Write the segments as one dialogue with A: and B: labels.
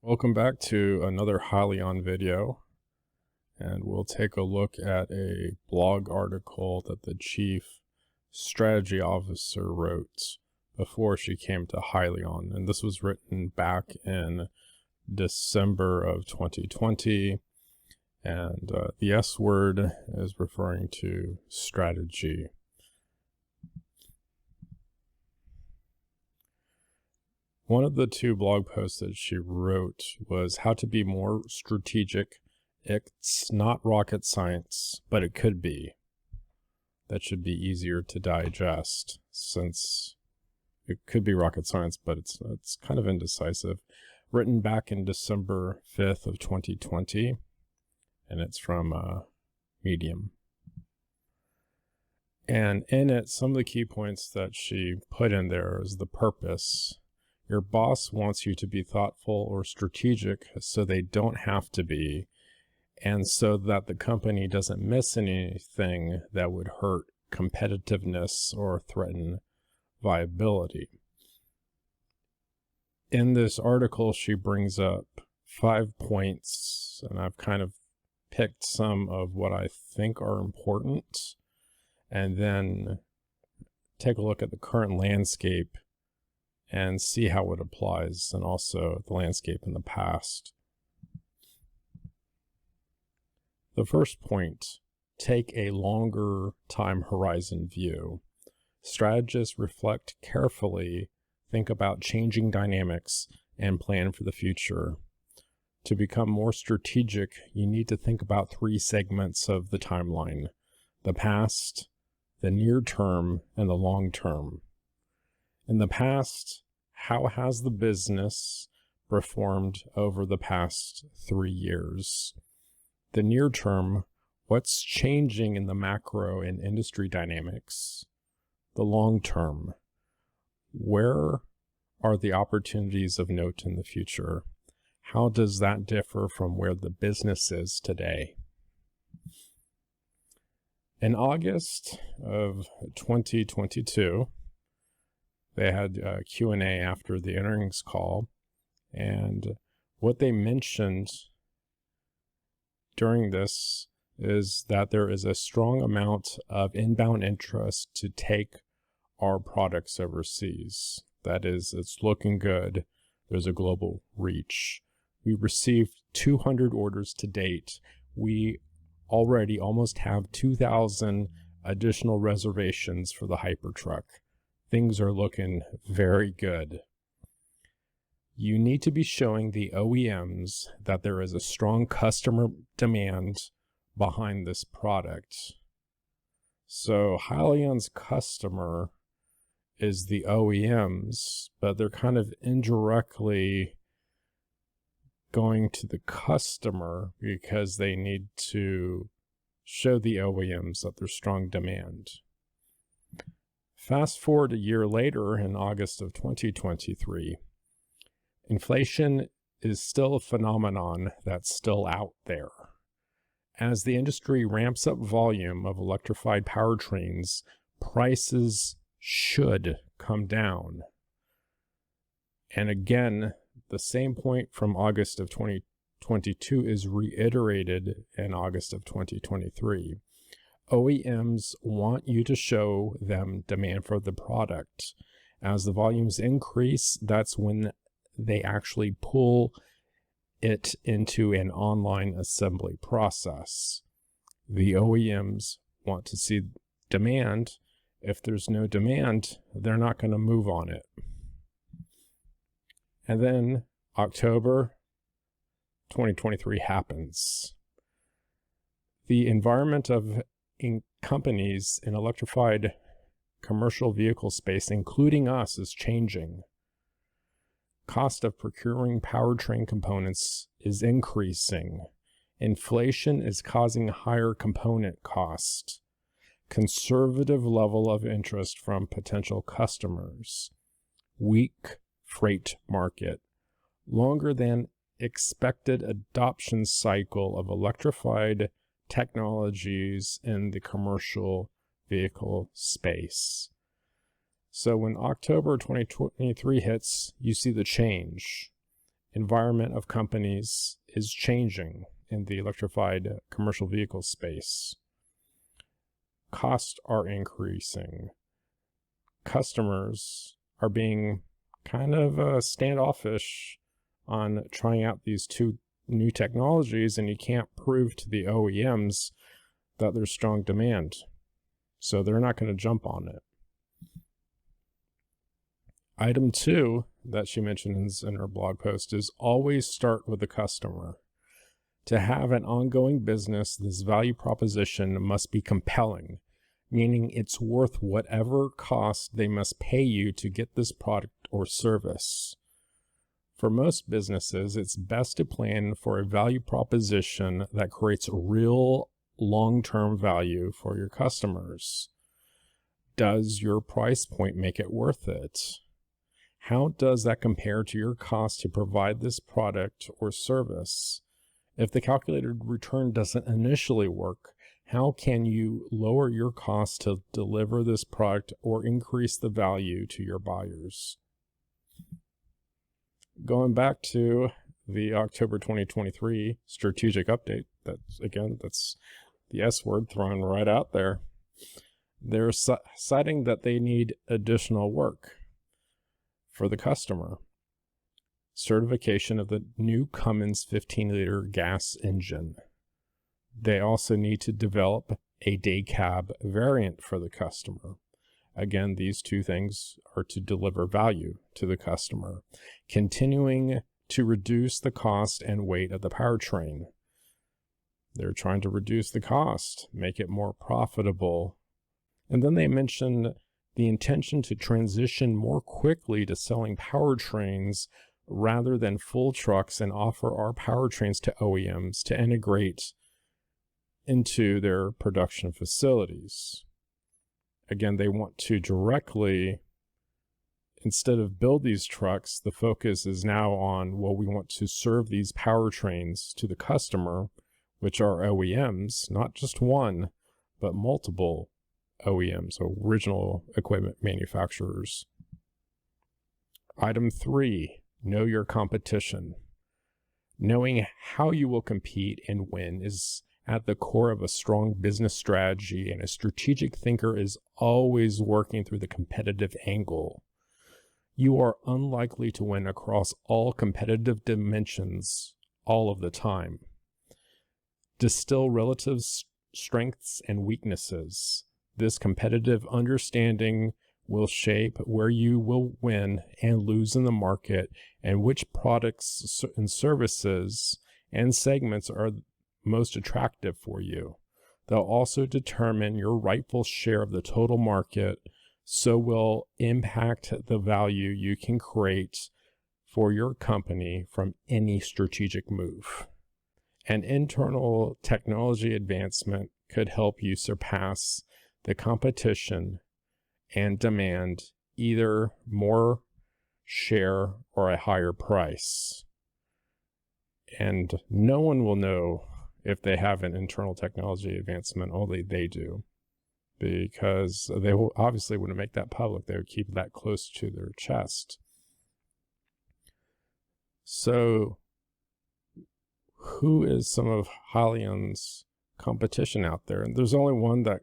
A: Welcome back to another HYLN video, and we'll take a look at a blog article that the Chief Strategy Officer wrote before she came to HYLN, and this was written back in December of 2020, and the S word is referring to strategy. One of the two blog posts that she wrote was how to be more strategic. It's not rocket science, but it could be. That should be easier to digest, since it could be rocket science, but it's kind of indecisive. Written back in December 5th of 2020, and it's from Medium. And in it, some of the key points that she put in there is the purpose. Your boss wants you to be thoughtful or strategic so they don't have to be, and so that the company doesn't miss anything that would hurt competitiveness or threaten viability. In this article, she brings up 5 points, and I've kind of picked some of what I think are important, and then take a look at the current landscape and see how it applies, and also the landscape in the past. The first point, take a longer time horizon view. Strategists reflect carefully, think about changing dynamics, and plan for the future. To become more strategic, you need to think about 3 segments of the timeline: the past, the near term, and the long term. In the past, how has the business performed over the past 3 years? The near term, what's changing in the macro and industry dynamics? The long term, where are the opportunities of note in the future? How does that differ from where the business is today? In August of 2022, they had a Q&A after the earnings call, and what they mentioned during this is that there is a strong amount of inbound interest to take our products overseas. That is, it's looking good. There's a global reach. We received 200 orders to date. We already almost have 2,000 additional reservations for the Hypertruck. Things are looking very good. You need to be showing the OEMs that there is a strong customer demand behind this product. So HYLN's customer is the OEMs, but they're kind of indirectly going to the customer because they need to show the OEMs that there's strong demand. Fast forward a year later, in August of 2023, inflation is still a phenomenon that's still out there. As the industry ramps up volume of electrified powertrains, prices should come down. And again, the same point from August of 2022 is reiterated in August of 2023. OEMs want you to show them demand for the product. As the volumes increase, that's when they actually pull it into an online assembly process. The OEMs want to see demand. If there's no demand, they're not going to move on it. And then October 2023 happens. The environment of companies in electrified commercial vehicle space, including us, is changing. Cost of procuring powertrain components is increasing. Inflation is causing higher component cost. Conservative level of interest from potential customers. Weak freight market. Longer than expected adoption cycle of electrified technologies in the commercial vehicle space. So when October 2023 hits, you see the change. environment of companies is changing in the electrified commercial vehicle space. Costs are increasing. Customers are being kind of standoffish on trying out these two new technologies, and you can't prove to the OEMs that there's strong demand. So they're not going to jump on it. Item 2 that she mentions in her blog post is always start with the customer. To have an ongoing business, this value proposition must be compelling, meaning it's worth whatever cost they must pay you to get this product or service. For most businesses, it's best to plan for a value proposition that creates real long-term value for your customers. Does your price point make it worth it? How does that compare to your cost to provide this product or service? If the calculated return doesn't initially work, how can you lower your cost to deliver this product or increase the value to your buyers? Going back to the October 2023 strategic update, that's the S word thrown right out there. They're citing that they need additional work for the customer. Certification of the new Cummins 15-liter gas engine. They also need to develop a day cab variant for the customer. Again, these two things are to deliver value to the customer. Continuing to reduce the cost and weight of the powertrain. They're trying to reduce the cost, make it more profitable. And then they mention the intention to transition more quickly to selling powertrains rather than full trucks and offer our powertrains to OEMs to integrate into their production facilities. Again, they want to directly, instead of build these trucks, the focus is now on, well, we want to serve these powertrains to the customer, which are OEMs, not just one, but multiple OEMs, so original equipment manufacturers. Item 3, know your competition. Knowing how you will compete and win is at the core of a strong business strategy, and a strategic thinker is always working through the competitive angle. You are unlikely to win across all competitive dimensions all of the time. Distill relative strengths and weaknesses. This competitive understanding will shape where you will win and lose in the market, and which products and services and segments are most attractive for you. They'll also determine your rightful share of the total market, so will impact the value you can create for your company from any strategic move. An internal technology advancement could help you surpass the competition and demand either more share or a higher price. And no one will know if they have an internal technology advancement, only they do, because they will obviously wouldn't make that public. They would keep that close to their chest. So who is some of HYLN's competition out there? And there's only one that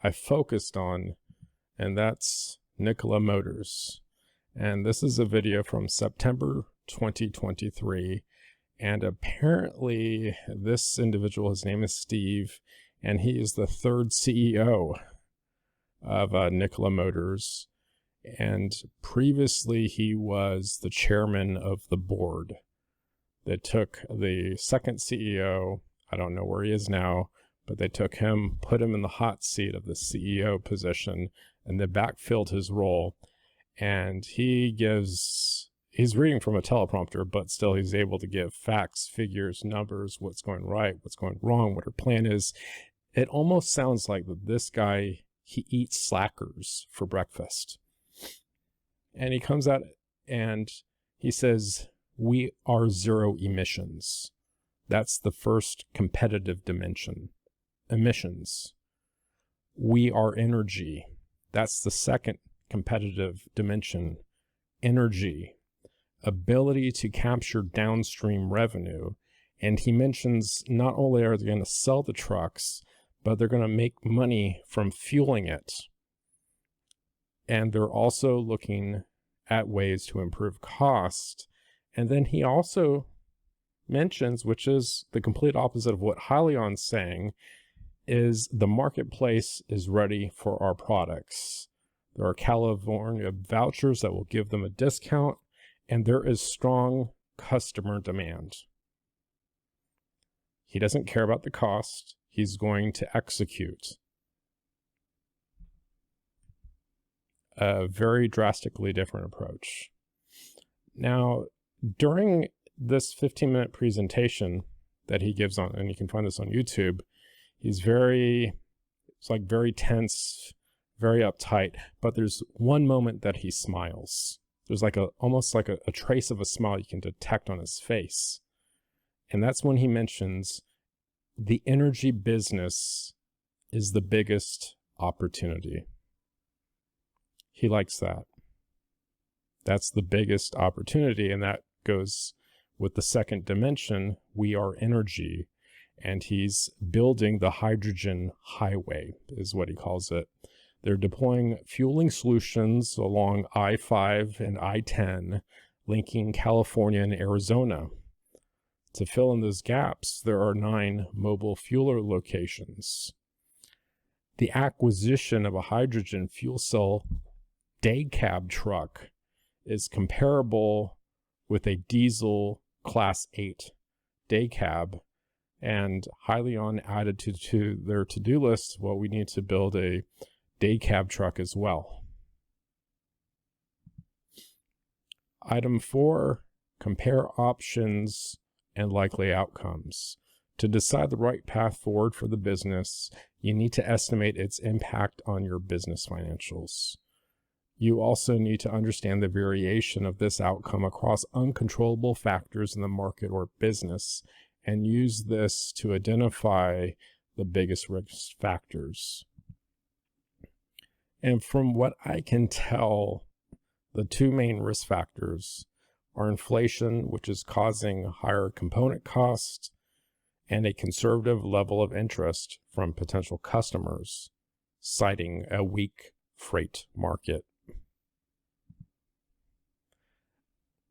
A: I focused on, and that's Nikola Motors. And this is a video from September 2023. And apparently this individual, his name is Steve, and he is the third CEO of Nikola Motors. And previously he was the chairman of the board. They took the second CEO, I don't know where he is now, but they took him, put him in the hot seat of the CEO position, and they backfilled his role. And he's reading from a teleprompter, but still he's able to give facts, figures, numbers, what's going right, what's going wrong, what her plan is. It almost sounds like that this guy, he eats slackers for breakfast. And he comes out and he says, we are zero emissions. That's the first competitive dimension. Emissions. We are energy. That's the second competitive dimension. Energy. ability to capture downstream revenue. And he mentions not only are they going to sell the trucks, but they're going to make money from fueling it. And they're also looking at ways to improve cost. And then he also mentions, which is the complete opposite of what HYLN's saying, is the marketplace is ready for our products. There are California vouchers that will give them a discount, and there is strong customer demand. He doesn't care about the cost. He's going to execute. A very drastically different approach. Now, during this 15-minute presentation that he gives on, and you can find this on YouTube, he's very tense, very uptight, but there's one moment that he smiles. There's almost like a trace of a smile you can detect on his face. And that's when he mentions the energy business is the biggest opportunity. He likes that. That's the biggest opportunity, and that goes with the second dimension. We are energy, and he's building the hydrogen highway, is what he calls it. They're deploying fueling solutions along I-5 and I-10, linking California and Arizona. To fill in those gaps, there are 9 mobile fueler locations. The acquisition of a hydrogen fuel cell day cab truck is comparable with a diesel Class 8 day cab, and HYLN added to their to-do list, well, we need to build a day cab truck as well. Item 4, compare options and likely outcomes. To decide the right path forward for the business, you need to estimate its impact on your business financials. You also need to understand the variation of this outcome across uncontrollable factors in the market or business, and use this to identify the biggest risk factors. And from what I can tell, the 2 main risk factors are inflation, which is causing higher component costs, and a conservative level of interest from potential customers, citing a weak freight market.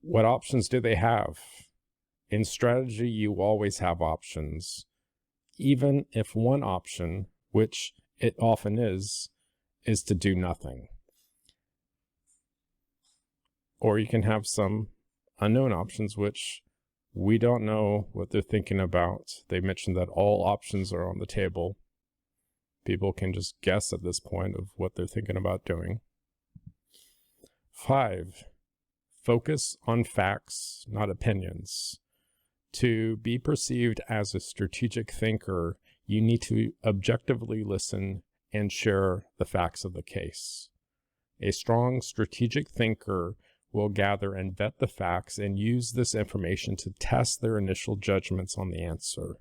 A: What options do they have? In strategy, you always have options, even if one option, which it often is to do nothing. Or you can have some unknown options, which we don't know what they're thinking about. They mentioned that all options are on the table. People can just guess at this point of what they're thinking about doing. 5, focus on facts, not opinions. To be perceived as a strategic thinker, you need to objectively listen and share the facts of the case. A strong strategic thinker will gather and vet the facts and use this information to test their initial judgments on the answer.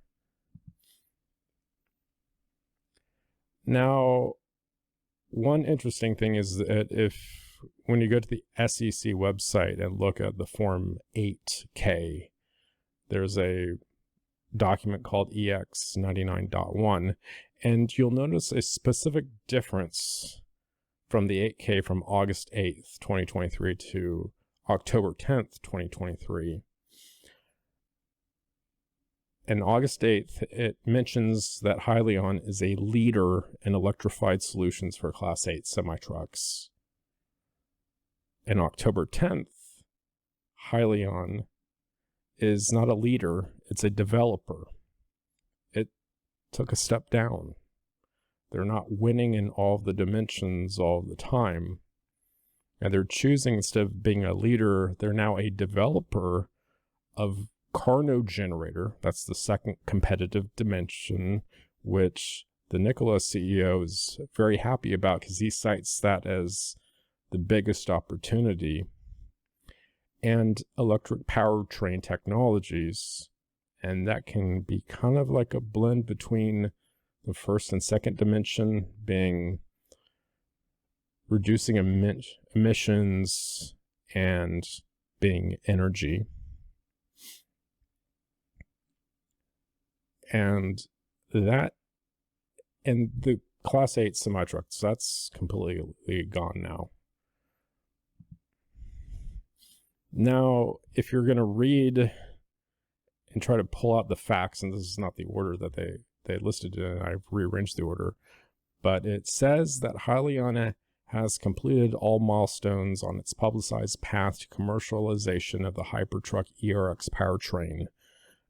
A: Now, one interesting thing is that when you go to the SEC website and look at the Form 8K, there's a document called EX99.1, and you'll notice a specific difference from the 8K from August 8th, 2023 to October 10th, 2023. And August 8th, it mentions that HYLN is a leader in electrified solutions for Class 8 semi-trucks. And October 10th, HYLN is not a leader, it's a developer. It took a step down. They're not winning in all of the dimensions all the time. And they're choosing, instead of being a leader, they're now a developer of Carno generator. That's the second competitive dimension, which the Nikola CEO is very happy about because he cites that as the biggest opportunity. And electric powertrain technologies. And that can be kind of like a blend between the first and second dimension, being reducing emissions and being energy. And the Class 8 semi-trucks, that's completely gone now. Now, if you're going to read and try to pull out the facts, and this is not the order that they listed it in, I've rearranged the order, but it says that HYLN has completed all milestones on its publicized path to commercialization of the Hypertruck ERX powertrain.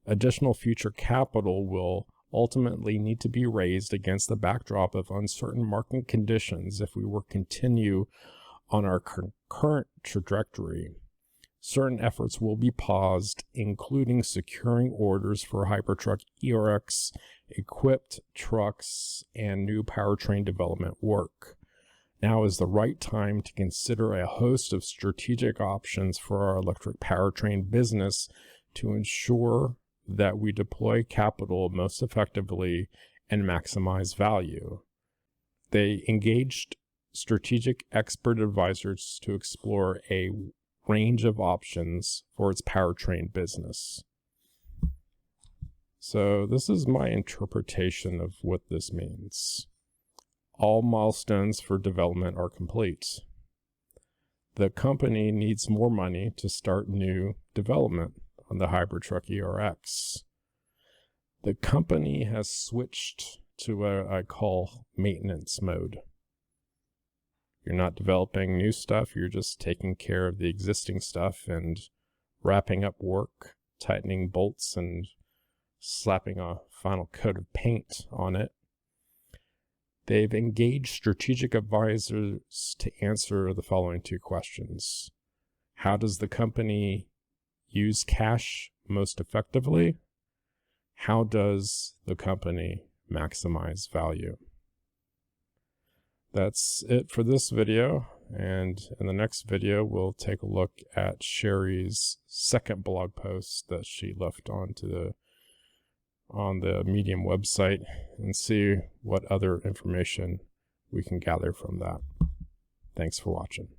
A: Additional future capital will ultimately need to be raised against the backdrop of uncertain market conditions if we were to continue on our current trajectory. Certain efforts will be paused, including securing orders for Hypertruck ERX equipped trucks and new powertrain development work. Now is the right time to consider a host of strategic options for our electric powertrain business to ensure that we deploy capital most effectively and maximize value. They engaged strategic expert advisors to explore a range of options for its powertrain business. So this is my interpretation of what this means. All milestones for development are complete. The company needs more money to start new development on the Hypertruck ERX. The company has switched to what I call maintenance mode. You're not developing new stuff, you're just taking care of the existing stuff and wrapping up work, tightening bolts, and slapping a final coat of paint on it. They've engaged strategic advisors to answer the following two questions. How does the company use cash most effectively? How does the company maximize value? That's it for this video, and in the next video we'll take a look at Sherry's second blog post that she left on the Medium website and see what other information we can gather from that. Thanks for watching.